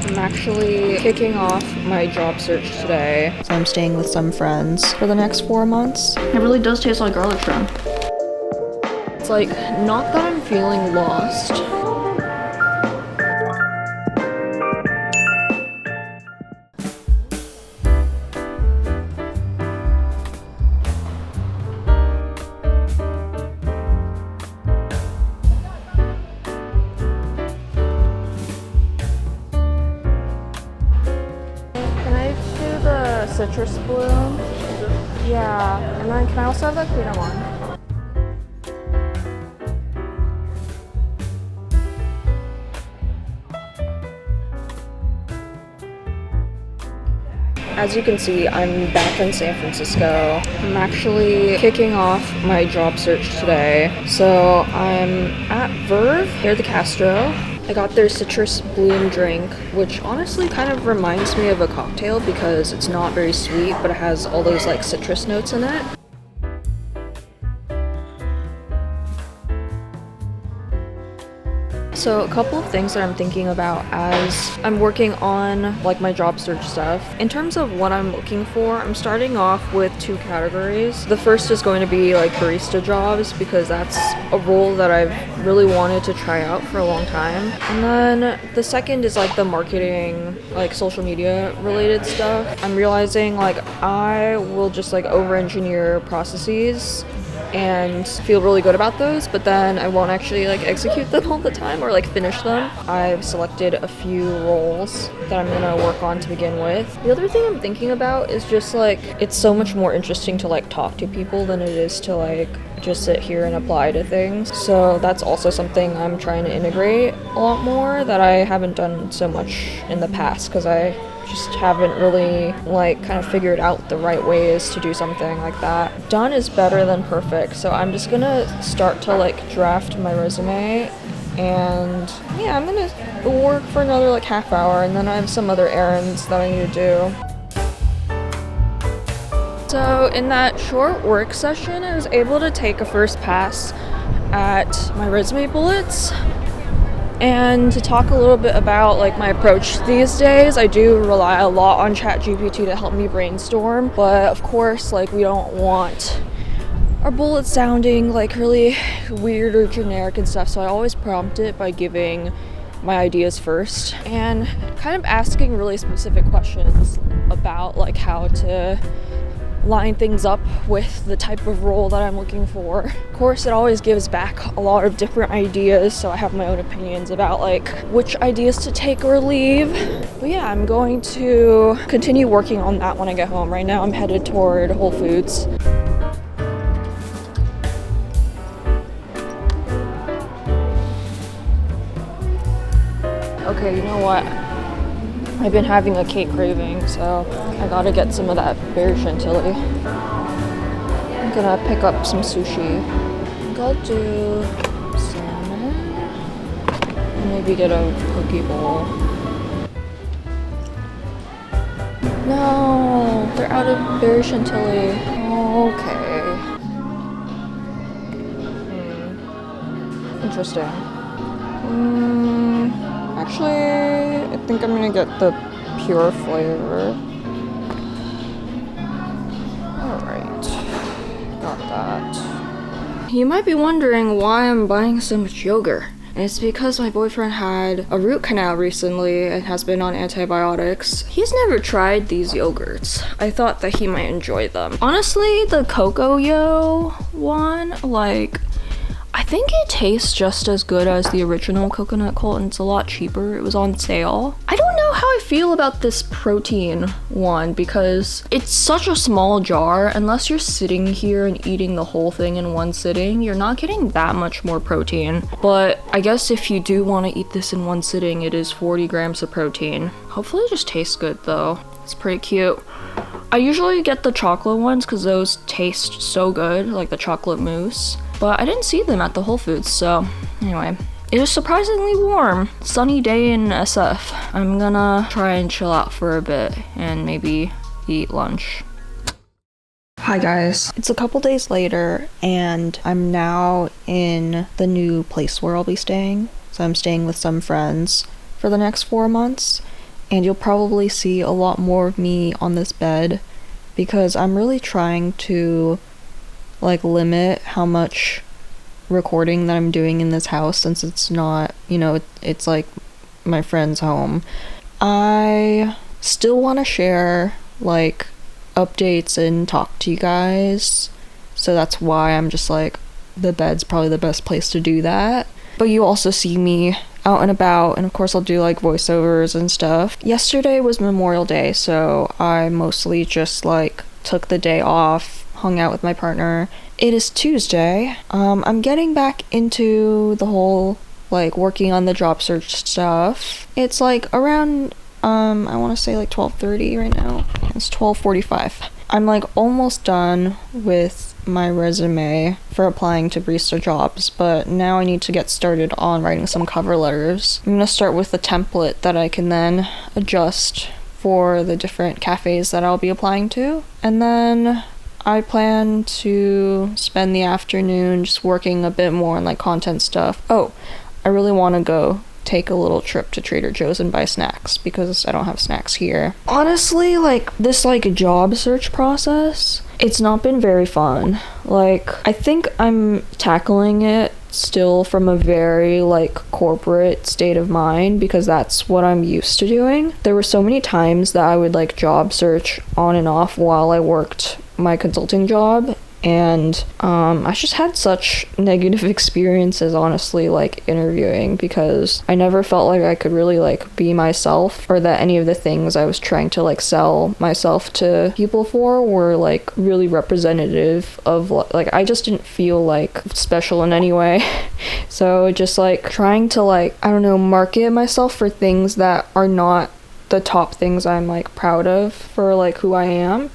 I'm actually kicking off my job search today, so I'm staying with some friends for the next 4 months. It really does taste like garlic shrimp. It's like, not that I'm feeling lost. Citrus bloom. Yeah, and then can I also have the cleaner one? As you can see, I'm back in San Francisco. I'm actually kicking off my job search today. So I'm at Verve near the Castro. I got their citrus bloom drink, which honestly kind of reminds me of a cocktail because it's not very sweet, but it has all those like citrus notes in it. So a couple of things that I'm thinking about as I'm working on like my job search stuff. In terms of what I'm looking for, I'm starting off with 2 categories. The first is going to be like barista jobs because that's a role that I've really wanted to try out for a long time. And then the second is like the marketing, like social media related stuff. I'm realizing like I will just like over-engineer processes and feel really good about those, but then I won't actually like execute them all the time or like finish them. I've selected a few roles that I'm gonna work on to begin with. The other thing I'm thinking about is just like, it's so much more interesting to like talk to people than it is to like just sit here and apply to things. So that's also something I'm trying to integrate a lot more that I haven't done so much in the past because I just haven't really like kind of figured out the right ways to do something like that. Done is better than perfect, so I'm just gonna start to like draft my resume, and yeah, I'm gonna work for another like half hour, and then I have some other errands that I need to do. So in that short work session, I was able to take a first pass at my resume bullets. And to talk a little bit about like my approach these days, I do rely a lot on ChatGPT to help me brainstorm, but of course like we don't want our bullets sounding like really weird or generic and stuff, so I always prompt it by giving my ideas first and kind of asking really specific questions about like how to line things up with the type of role that I'm looking for. Of course, it always gives back a lot of different ideas, so I have my own opinions about like which ideas to take or leave. But yeah, I'm going to continue working on that when I get home. Right now I'm headed toward Whole Foods. Okay, you know what? I've been having a cake craving, so I gotta get some of that berry chantilly. I'm gonna pick up some sushi. I'll do salmon. Maybe get a poke bowl. No, they're out of berry chantilly. Okay. Interesting. Actually, I think I'm gonna get the pure flavor. Alright, got that. You might be wondering why I'm buying so much yogurt. And it's because my boyfriend had a root canal recently and has been on antibiotics. He's never tried these yogurts. I thought that he might enjoy them. Honestly, the Cocoa Yo one, like, I think it tastes just as good as the original coconut cult, and it's a lot cheaper. It was on sale. I don't know how I feel about this protein one because it's such a small jar. Unless you're sitting here and eating the whole thing in one sitting, you're not getting that much more protein. But I guess if you do want to eat this in one sitting, it is 40 grams of protein. Hopefully it just tastes good though. It's pretty cute. I usually get the chocolate ones because those taste so good, like the chocolate mousse. But I didn't see them at the Whole Foods, so anyway. It is surprisingly warm. Sunny day in SF. I'm gonna try and chill out for a bit and maybe eat lunch. Hi guys. It's a couple days later and I'm now in the new place where I'll be staying. So I'm staying with some friends for the next 4 months. and you'll probably see a lot more of me on this bed because I'm really trying to like limit how much recording that I'm doing in this house, since it's not, you know, it's like my friend's home. I still want to share like updates and talk to you guys, so that's why I'm just like, the bed's probably the best place to do that. But you also see me out and about, and of course I'll do like voiceovers and stuff. Yesterday was Memorial Day, so I mostly just like took the day off, hung out with my partner. It is Tuesday. I'm getting back into the whole like working on the job search stuff. It's like around I want to say like 12:30 right now. It's 12:45. I'm like almost done with my resume for applying to barista jobs, but now I need to get started on writing some cover letters. I'm gonna start with a template that I can then adjust for the different cafes that I'll be applying to, and then I plan to spend the afternoon just working a bit more on like content stuff. Oh, I really want to go take a little trip to Trader Joe's and buy snacks because I don't have snacks here. Honestly, like this like job search process, it's not been very fun. Like I think I'm tackling it still from a very like corporate state of mind because that's what I'm used to doing. There were so many times that I would like job search on and off while I worked my consulting job, and I just had such negative experiences, honestly, like interviewing, because I never felt like I could really like be myself, or that any of the things I was trying to like sell myself to people for were like really representative of like I just didn't feel like special in any way. So just like trying to like, I don't know, market myself for things that are not the top things I'm like proud of for like who I am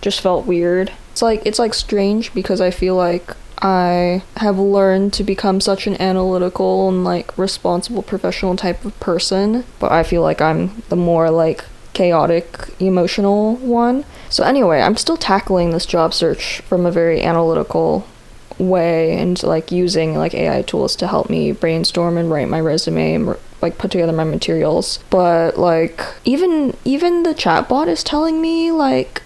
just felt weird. It's like strange because I feel like I have learned to become such an analytical and like responsible professional type of person, but I feel like I'm the more like chaotic emotional one. So anyway, I'm still tackling this job search from a very analytical way and like using like AI tools to help me brainstorm and write my resume and like put together my materials. But like even the chatbot is telling me like,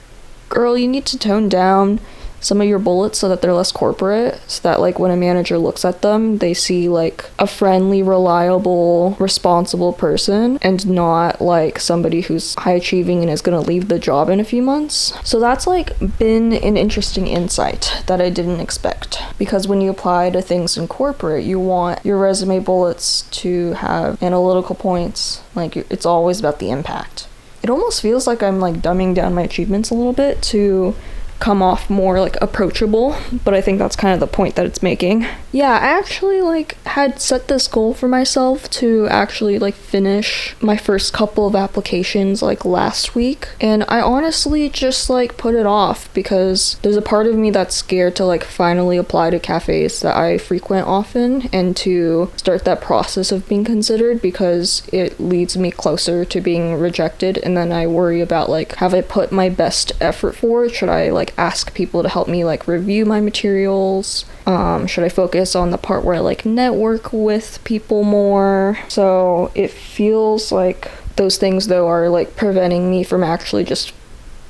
girl, you need to tone down some of your bullets so that they're less corporate, so that like when a manager looks at them, they see like a friendly, reliable, responsible person and not like somebody who's high achieving and is gonna leave the job in a few months. So that's like been an interesting insight that I didn't expect, because when you apply to things in corporate, you want your resume bullets to have analytical points. Like it's always about the impact. It almost feels like I'm like dumbing down my achievements a little bit to come off more like approachable, but I think that's kind of the point that it's making. Yeah, I actually like had set this goal for myself to actually like finish my first couple of applications like last week, and I honestly just like put it off because there's a part of me that's scared to like finally apply to cafes that I frequent often and to start that process of being considered, because it leads me closer to being rejected, and then I worry about like, have I put my best effort forward? Should I like ask people to help me like review my materials? Should I focus on the part where I like network with people more? So it feels like those things though are like preventing me from actually just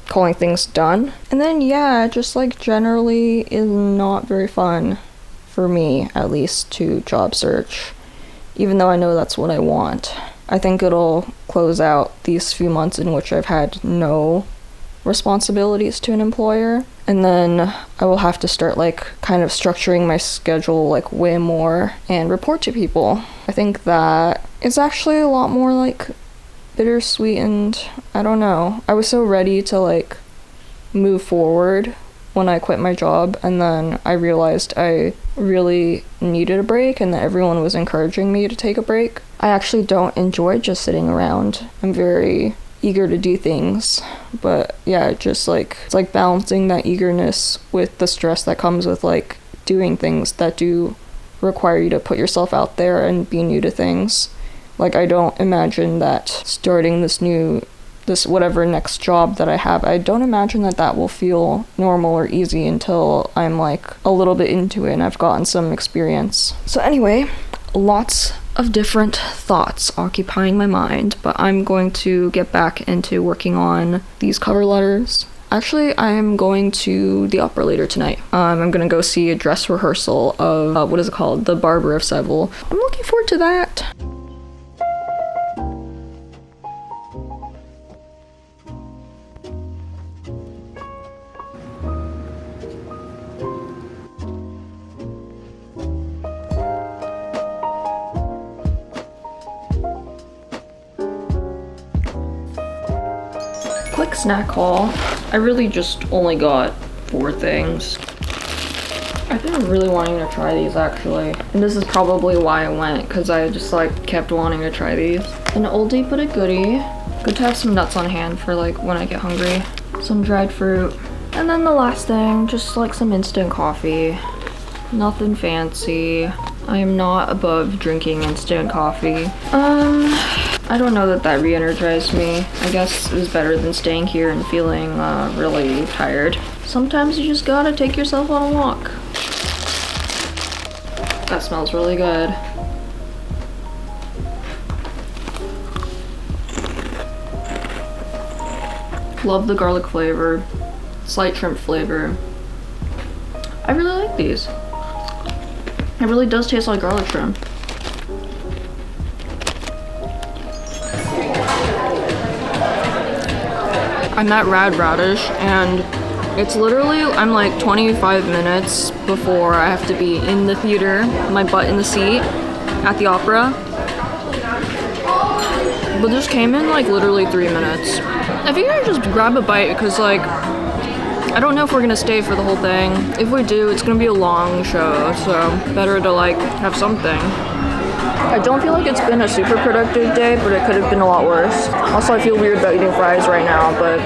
calling things done. And then yeah, just like generally is not very fun for me, at least, to job search, even though I know that's what I want. I think it'll close out these few months in which I've had no responsibilities to an employer, and then I will have to start like kind of structuring my schedule like way more and report to people. I think that it's actually a lot more like bittersweet, and I don't know, I was so ready to like move forward when I quit my job, and then I realized I really needed a break and that everyone was encouraging me to take a break. I actually don't enjoy just sitting around. I'm very eager to do things, but yeah, just like it's like balancing that eagerness with the stress that comes with like doing things that do require you to put yourself out there and be new to things. Like I don't imagine that starting this whatever next job that I have, I don't imagine that will feel normal or easy until I'm like a little bit into it and I've gotten some experience. So anyway, lots of different thoughts occupying my mind, but I'm going to get back into working on these cover letters. Actually, I'm going to the opera later tonight. I'm gonna go see a dress rehearsal of, what is it called? The Barber of Seville. I'm looking forward to that. Quick snack haul. I really just only got 4 things. I've been really wanting to try these actually. And this is probably why I went, because I just like kept wanting to try these. An oldie but a goodie. Good to have some nuts on hand for like when I get hungry. Some dried fruit. And then the last thing, just like some instant coffee. Nothing fancy. I am not above drinking instant coffee. I don't know that re-energized me. I guess it was better than staying here and feeling really tired. Sometimes you just gotta take yourself on a walk. That smells really good. Love the garlic flavor. Slight shrimp flavor. I really like these. It really does taste like garlic shrimp. I'm at Rad Radish, and it's literally, I'm like 25 minutes before I have to be in the theater, my butt in the seat at the opera. But this came in like literally 3 minutes. I figured I'd just grab a bite because like, I don't know if we're gonna stay for the whole thing. If we do, it's gonna be a long show, so better to like have something. I don't feel like it's been a super productive day, but it could have been a lot worse. Also, I feel weird about eating fries right now, but...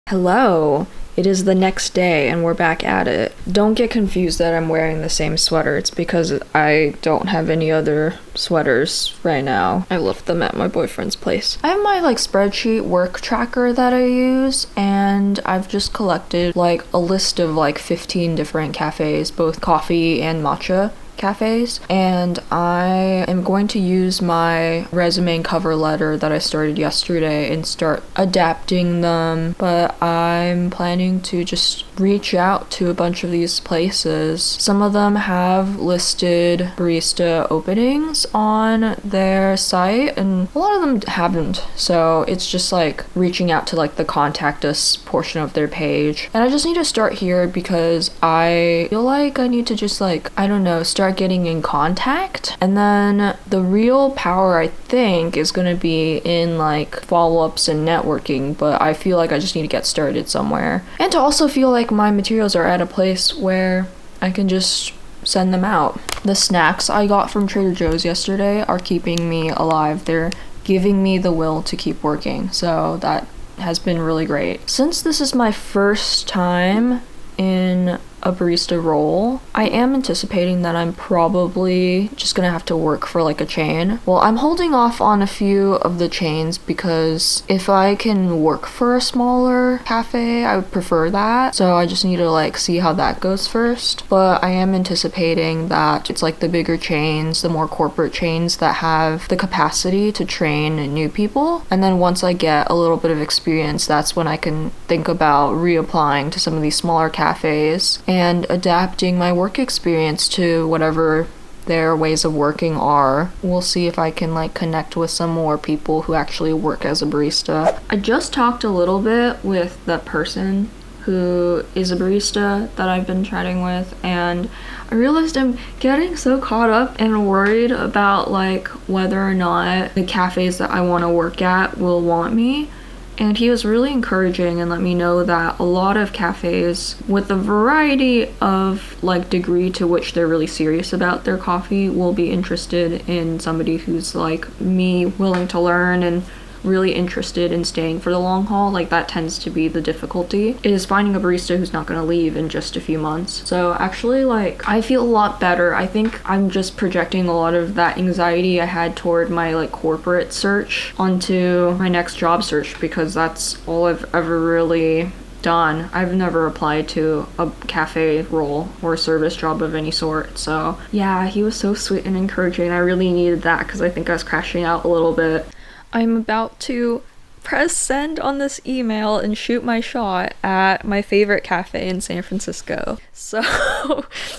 Hello. It is the next day and we're back at it. Don't get confused that I'm wearing the same sweater. It's because I don't have any other sweaters right now. I left them at my boyfriend's place. I have my like spreadsheet work tracker that I use, and I've just collected like a list of like 15 different cafes, both coffee and matcha cafes, and I am going to use my resume and cover letter that I started yesterday and start adapting them, but I'm planning to just reach out to a bunch of these places. Some of them have listed barista openings on their site and a lot of them haven't, so it's just like reaching out to like the contact us portion of their page. And I just need to start here because I feel like I need to just like, I don't know, start getting in contact, and then the real power I think is going to be in like follow-ups and networking, but I feel like I just need to get started somewhere, and to also feel like my materials are at a place where I can just send them out. The snacks I got from Trader Joe's yesterday are keeping me alive. They're giving me the will to keep working, so that has been really great. Since this is my first time in a barista role, I am anticipating that I'm probably just gonna have to work for like a chain. Well, I'm holding off on a few of the chains because if I can work for a smaller cafe, I would prefer that. So I just need to like see how that goes first. But I am anticipating that it's like the bigger chains, the more corporate chains that have the capacity to train new people. And then once I get a little bit of experience, that's when I can think about reapplying to some of these smaller cafes and adapting my work experience to whatever their ways of working are. We'll see if I can like connect with some more people who actually work as a barista. I just talked a little bit with the person who is a barista that I've been chatting with, and I realized I'm getting so caught up and worried about like whether or not the cafes that I want to work at will want me. And he was really encouraging and let me know that a lot of cafes with a variety of like degree to which they're really serious about their coffee will be interested in somebody who's like me, willing to learn and really interested in staying for the long haul. Like that tends to be the difficulty, is finding a barista who's not going to leave in just a few months. So actually like I feel a lot better. I think I'm just projecting a lot of that anxiety I had toward my like corporate search onto my next job search, because that's all I've ever really done. I've never applied to a cafe role or service job of any sort. So yeah, he was so sweet and encouraging. I really needed that because I think I was crashing out a little bit. I'm about to press send on this email and shoot my shot at my favorite cafe in San Francisco. So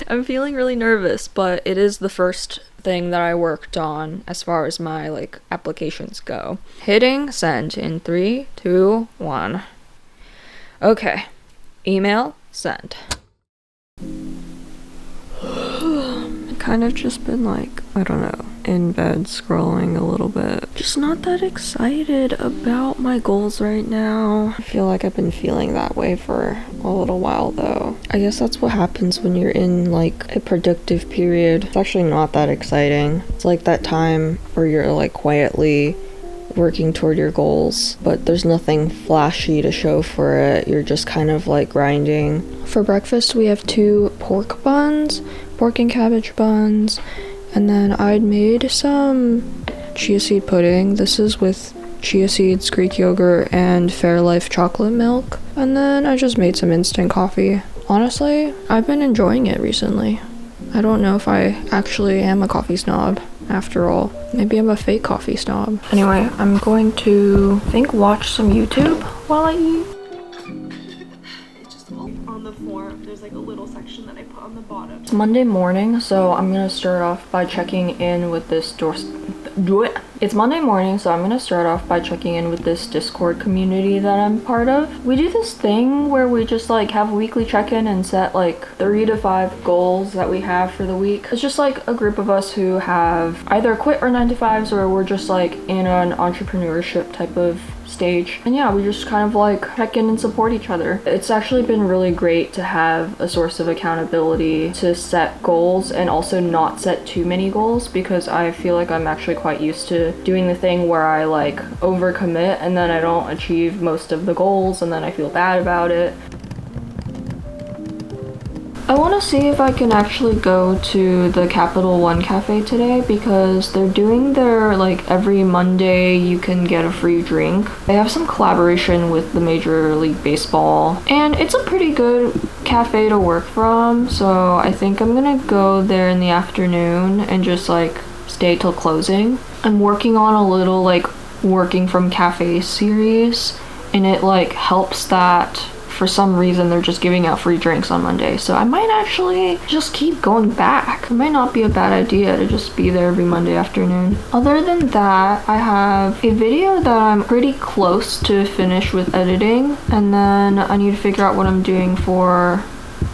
I'm feeling really nervous, but it is the first thing that I worked on as far as my like applications go. Hitting send in 3, 2, 1. Okay, email send. I've kind of just been like, I don't know, in bed scrolling a little bit. Just not that excited about my goals right now. I feel like I've been feeling that way for a little while though. I guess that's what happens when you're in like a productive period. It's actually not that exciting. It's like that time where you're like quietly working toward your goals, but there's nothing flashy to show for it. You're just kind of like grinding. For breakfast, we have 2 pork buns, pork and cabbage buns, and then I'd made some chia seed pudding. This is with chia seeds, Greek yogurt, and Fairlife chocolate milk. And then I just made some instant coffee. Honestly, I've been enjoying it recently. I don't know if I actually am a coffee snob after all. Maybe I'm a fake coffee snob. Anyway, I'm going to, I think, watch some YouTube while I eat. It's just on the form, there's like a little section that I put on the bottom. It's Monday morning, so I'm gonna start off by checking in with this It's Monday morning, so I'm gonna start off by checking in with this Discord community that I'm part of. We do this thing where we just like have a weekly check-in and set like 3 to 5 goals that we have for the week. It's just like a group of us who have either quit our 9 to 5s or we're just like in an entrepreneurship type of stage. And yeah, we just kind of like check in and support each other. It's actually been really great to have a source of accountability to set goals and also not set too many goals, because I feel like I'm actually quite used to doing the thing where I like overcommit and then I don't achieve most of the goals and then I feel bad about it. I want to see if I can actually go to the Capital One Cafe today, because they're doing their like every Monday you can get a free drink. They have some collaboration with the Major League Baseball and it's a pretty good cafe to work from, so I think I'm gonna go there in the afternoon and just like stay till closing. I'm working on a little like working from cafe series, and it like helps that for some reason they're just giving out free drinks on Monday, so I might actually just keep going back. It might not be a bad idea to just be there every Monday afternoon. Other than that, I have a video that I'm pretty close to finish with editing, and then I need to figure out what I'm doing for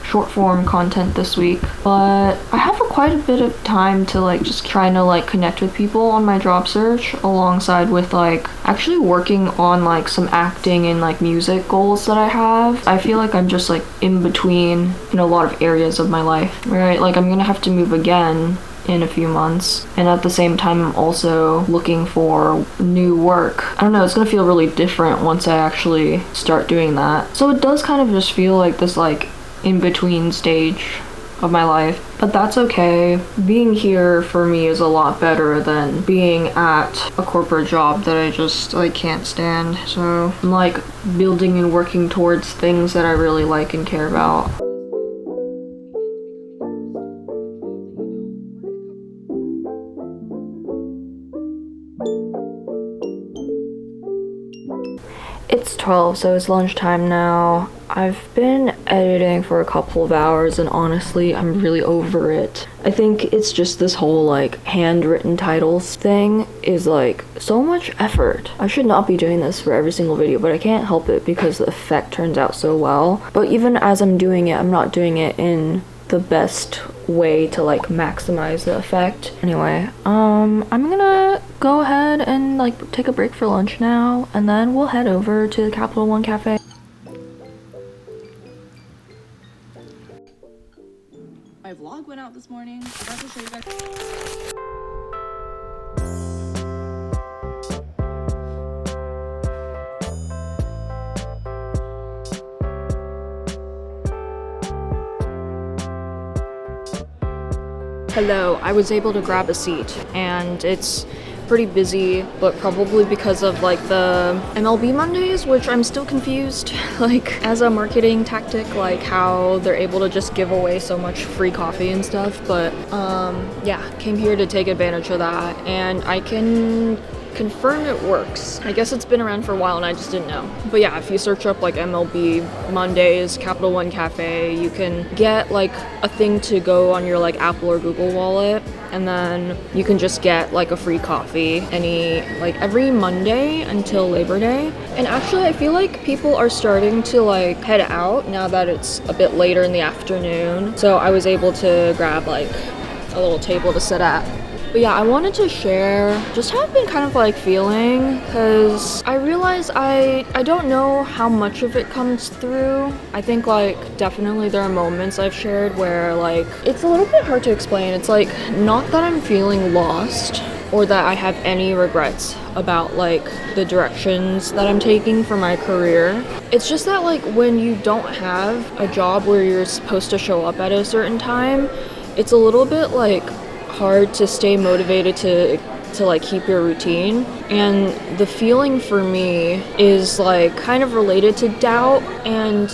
short form content this week. But I have quite a bit of time to like just trying to like connect with people on my job search, alongside with like actually working on like some acting and like music goals that I have. I feel like I'm just like in between in a lot of areas of my life, right? Like I'm gonna have to move again in a few months, and at the same time I'm also looking for new work. I don't know, it's gonna feel really different once I actually start doing that. So it does kind of just feel like this like in-between stage of my life, but that's okay. Being here for me is a lot better than being at a corporate job that I just like can't stand. So I'm like building and working towards things that I really like and care about. It's 12, so it's lunchtime now. I've been editing for a couple of hours and honestly, I'm really over it. I think it's just this whole like handwritten titles thing is like so much effort. I should not be doing this for every single video, but I can't help it because the effect turns out so well. But even as I'm doing it, I'm not doing it in the best way to like maximize the effect. Anyway, I'm gonna go ahead and like take a break for lunch now, and then we'll head over to the Capital One Cafe. My vlog went out this morning. I forgot to show you guys. Hello, I was able to grab a seat, and it's pretty busy, but probably because of like the MLB Mondays, which I'm still confused, like as a marketing tactic, like how they're able to just give away so much free coffee and stuff. But yeah, came here to take advantage of that, and I can confirm it works. I guess it's been around for a while and I just didn't know. But yeah, if you search up like MLB Mondays, Capital One Cafe, you can get like a thing to go on your like Apple or Google wallet, and then you can just get like a free coffee every Monday until Labor Day. And actually I feel like people are starting to like head out now that it's a bit later in the afternoon. So I was able to grab like a little table to sit at. But yeah, I wanted to share just how I've been kind of like feeling, because I realize I don't know how much of it comes through. I think like definitely there are moments I've shared where like it's a little bit hard to explain. It's like not that I'm feeling lost or that I have any regrets about like the directions that I'm taking for my career. It's just that like when you don't have a job where you're supposed to show up at a certain time, it's a little bit like hard to stay motivated to like keep your routine. And the feeling for me is like kind of related to doubt and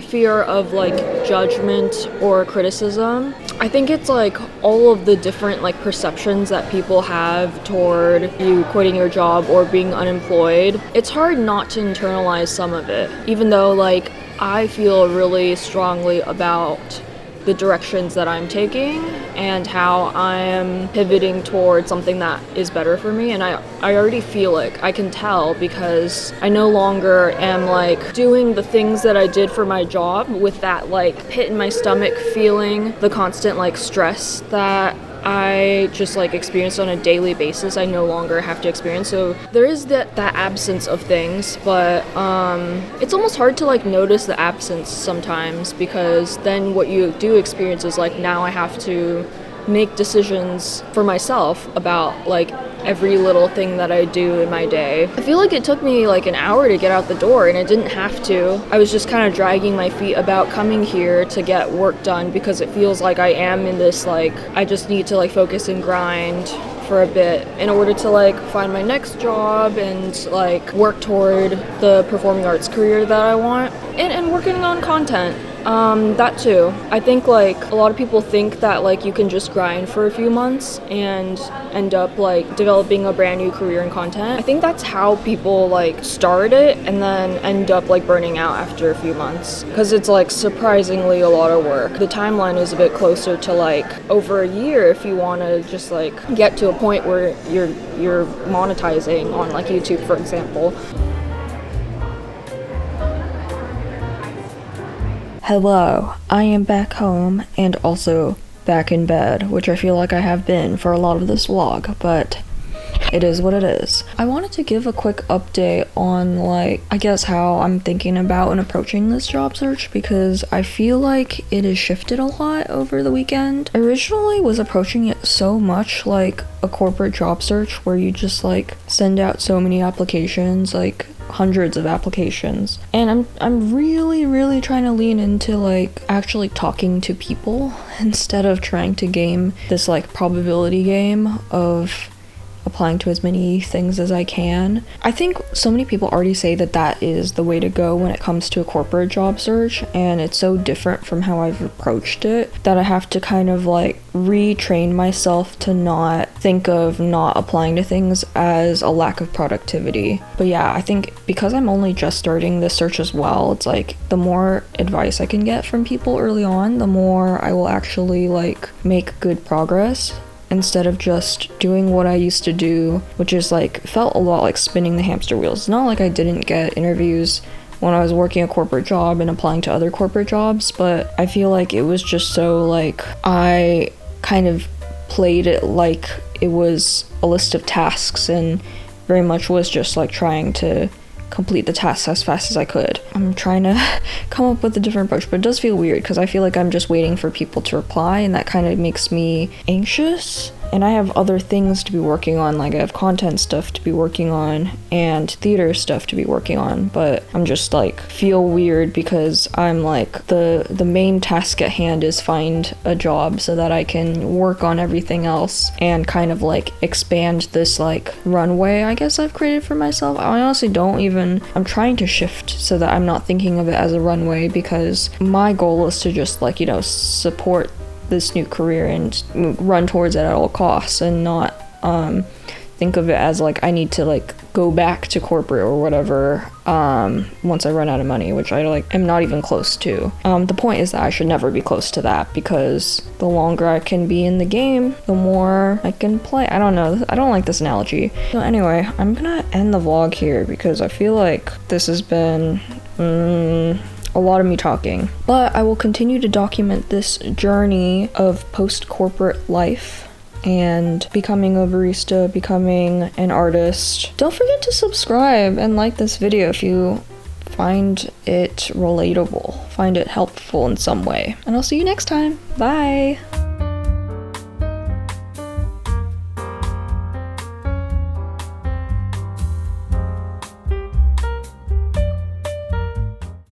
fear of like judgment or criticism. I think it's like all of the different like perceptions that people have toward you quitting your job or being unemployed. It's hard not to internalize some of it, even though like I feel really strongly about the directions that I'm taking and how I am pivoting towards something that is better for me. And I already feel it. I can tell because I no longer am like doing the things that I did for my job with that like pit in my stomach feeling, the constant like stress that I just like experience on a daily basis. I no longer have to experience. So there is that absence of things, but it's almost hard to like notice the absence sometimes, because then what you do experience is like now I have to make decisions for myself about like every little thing that I do in my day. I feel like it took me like an hour to get out the door, and it didn't have to. I was just kind of dragging my feet about coming here to get work done, because it feels like I am in this like I just need to like focus and grind for a bit in order to like find my next job and like work toward the performing arts career that I want, and working on content. That too. I think like a lot of people think that like you can just grind for a few months and end up like developing a brand new career in content. I think that's how people like start it and then end up like burning out after a few months, because it's like surprisingly a lot of work. The timeline is a bit closer to like over a year if you want to just like get to a point where you're monetizing on like YouTube, for example. Hello, I am back home and also back in bed, which I feel like I have been for a lot of this vlog, but it is what it is. I wanted to give a quick update on like, I guess how I'm thinking about and approaching this job search, because I feel like it has shifted a lot over the weekend. I originally was approaching it so much like a corporate job search where you just like send out so many applications, like hundreds of applications, and I'm really trying to lean into like actually talking to people instead of trying to game this like probability game of applying to as many things as I can. I think so many people already say that that is the way to go when it comes to a corporate job search, and it's so different from how I've approached it that I have to kind of like retrain myself to not think of not applying to things as a lack of productivity. But yeah, I think because I'm only just starting this search as well, it's like the more advice I can get from people early on, the more I will actually like make good progress, instead of just doing what I used to do, which is like felt a lot like spinning the hamster wheels. It's not like I didn't get interviews when I was working a corporate job and applying to other corporate jobs, but I feel like it was just so like I kind of played it like it was a list of tasks and very much was just like trying to complete the tasks as fast as I could. I'm trying to come up with a different approach, but it does feel weird because I feel like I'm just waiting for people to reply, and that kind of makes me anxious. And I have other things to be working on, like I have content stuff to be working on and theater stuff to be working on, but I'm just like feel weird because I'm like the main task at hand is find a job so that I can work on everything else and kind of like expand this like runway I guess I've created for myself. I honestly I'm trying to shift so that I'm not thinking of it as a runway, because my goal is to just like, you know, support this new career and run towards it at all costs, and not think of it as like I need to like go back to corporate or whatever once I run out of money, which I like am not even close to. The point is that I should never be close to that, because the longer I can be in the game, the more I can play. I don't know, I don't like this analogy. So anyway, I'm gonna end the vlog here because I feel like this has been a lot of me talking, but I will continue to document this journey of post-corporate life and becoming a barista, becoming an artist. Don't forget to subscribe and like this video if you find it relatable, find it helpful in some way. And I'll see you next time. Bye!